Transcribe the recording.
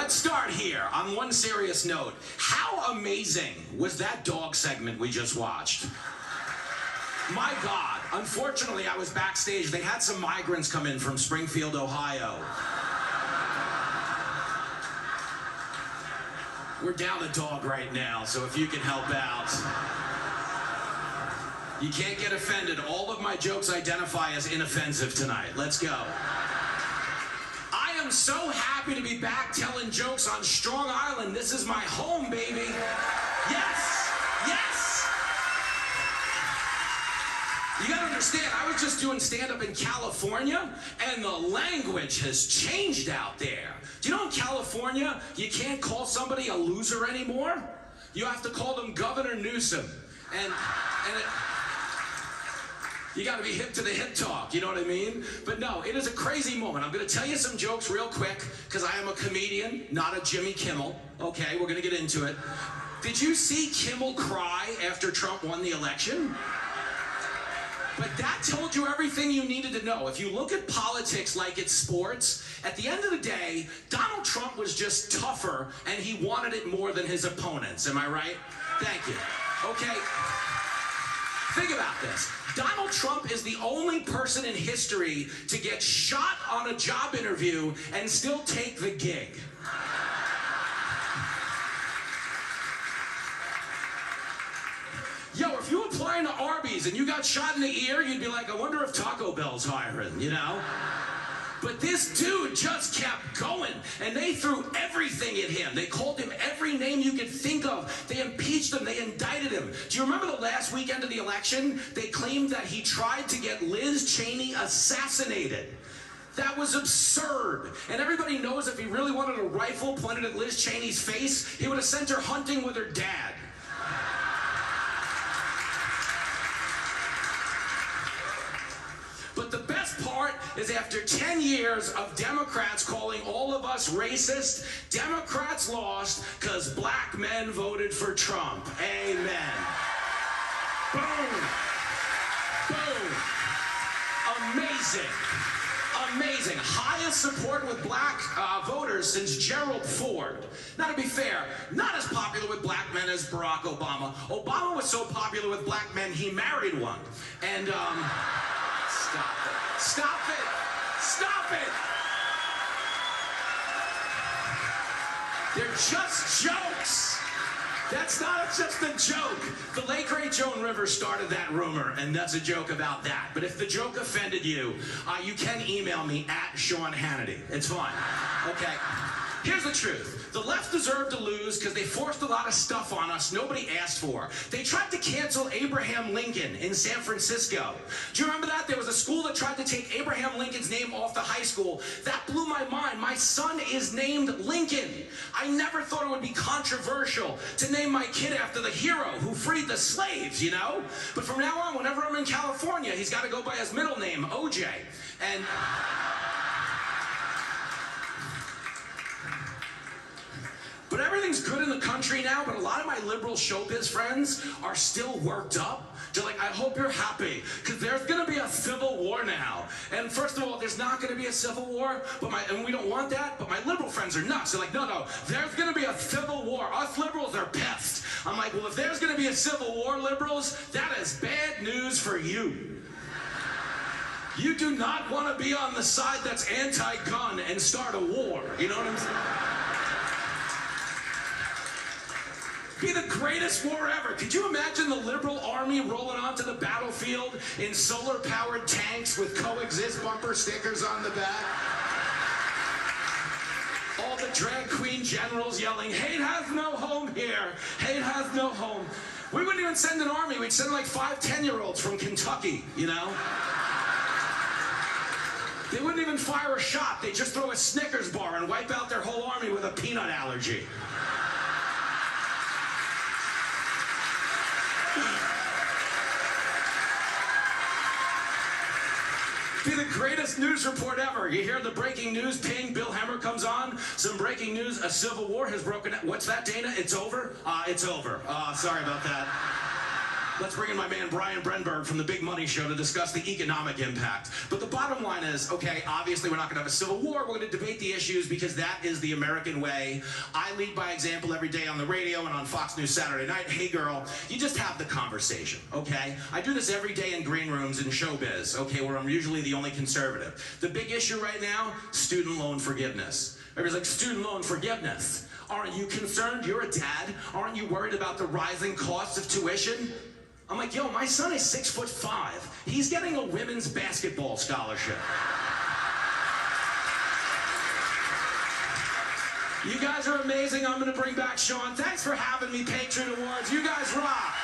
let's start here on one serious note. How amazing was that dog segment we just watched? My God, unfortunately I was backstage. They had some migrants come in from Springfield, Ohio. We're down a dog right now, so if you can help out. You can't get offended. All of my jokes identify as inoffensive tonight. Let's go. I am so happy to be back telling jokes on Strong Island. This is my home, baby. Yes, yes. You gotta understand, I was just doing stand-up in California, and the language has changed out there. Do you know in California, you can't call somebody a loser anymore? You have to call them Governor Newsom. You gotta be hip to the hip talk, you know what I mean? But no, it is a crazy moment. I'm gonna tell you some jokes real quick, because I am a comedian, not a Jimmy Kimmel. Okay, we're gonna get into it. Did you see Kimmel cry after Trump won the election? But that told you everything you needed to know. If you look at politics like it's sports, at the end of the day, Donald Trump was just tougher, and he wanted it more than his opponents. Am I right? Thank you. Okay. Think about this. Donald Trump is the only person in history to get shot on a job interview and still take the gig. Yo, if you applying to Arby's and you got shot in the ear, you'd be like, I wonder if Taco Bell's hiring, you know? But this dude just kept going, and they threw everything at him. They called him every name you could think of. They impeached him. They indicted him. Do you remember the last weekend of the election? They claimed that he tried to get Liz Cheney assassinated. That was absurd. And everybody knows if he really wanted a rifle pointed at Liz Cheney's face, he would have sent her hunting with her dad. But the best part is after 10 years of Democrats calling all of us racist, Democrats lost because black men voted for Trump. Amen. Boom. Boom. Amazing. Amazing. Highest support with black voters since Gerald Ford. Now, to be fair, not as popular with black men as Barack Obama. Obama was so popular with black men, he married one. And, stop it. Stop it. Stop it. They're just jokes. That's not just a joke. The late great Joan Rivers started that rumor, and that's a joke about that. But if the joke offended you, you can email me at Sean Hannity. It's fine. Okay. Here's the truth. The left deserved to lose because they forced a lot of stuff on us nobody asked for. They tried to cancel Abraham Lincoln in San Francisco. Do you remember that? There was a school that tried to take Abraham Lincoln's name off the high school. That blew my mind. My son is named Lincoln. I never thought it would be controversial to name my kid after the hero who freed the slaves, you know? But from now on, whenever I'm in California, he's got to go by his middle name, OJ. And but everything's good in the country now, but a lot of my liberal showbiz friends are still worked up. They're like, I hope you're happy, because there's going to be a civil war now. And first of all, there's not going to be a civil war, and we don't want that, but my liberal friends are nuts. They're like, no, there's going to be a civil war. Us liberals are pissed. I'm like, well, if there's going to be a civil war, liberals, that is bad news for you. You do not want to be on the side that's anti-gun and start a war. You know what I'm saying? Be the greatest war ever. Could you imagine the liberal army rolling onto the battlefield in solar-powered tanks with coexist bumper stickers on the back? All the drag queen generals yelling, hate has no home here. Hate has no home. We wouldn't even send an army. We'd send like 5 10-year-olds from Kentucky, you know? They wouldn't even fire a shot. They'd just throw a Snickers bar and wipe out their whole army with a peanut allergy. Be the greatest news report ever. You hear the breaking news, ping, Bill Hemmer comes on. Some breaking news, a civil war has broken out. What's that, Dana? It's over? It's over. Sorry about that. Let's bring in my man Brian Brenberg from the Big Money Show to discuss the economic impact. But the bottom line is, okay, obviously we're not going to have a civil war. We're going to debate the issues because that is the American way. I lead by example every day on the radio and on Fox News Saturday night. Hey, girl, you just have the conversation, okay? I do this every day in green rooms in showbiz, okay, where I'm usually the only conservative. The big issue right now, student loan forgiveness. Everybody's like, student loan forgiveness. Aren't you concerned? You're a dad. Aren't you worried about the rising cost of tuition? I'm like, yo, my son is 6'5". He's getting a women's basketball scholarship. You guys are amazing. I'm going to bring back Sean. Thanks for having me, Patriot Awards. You guys rock.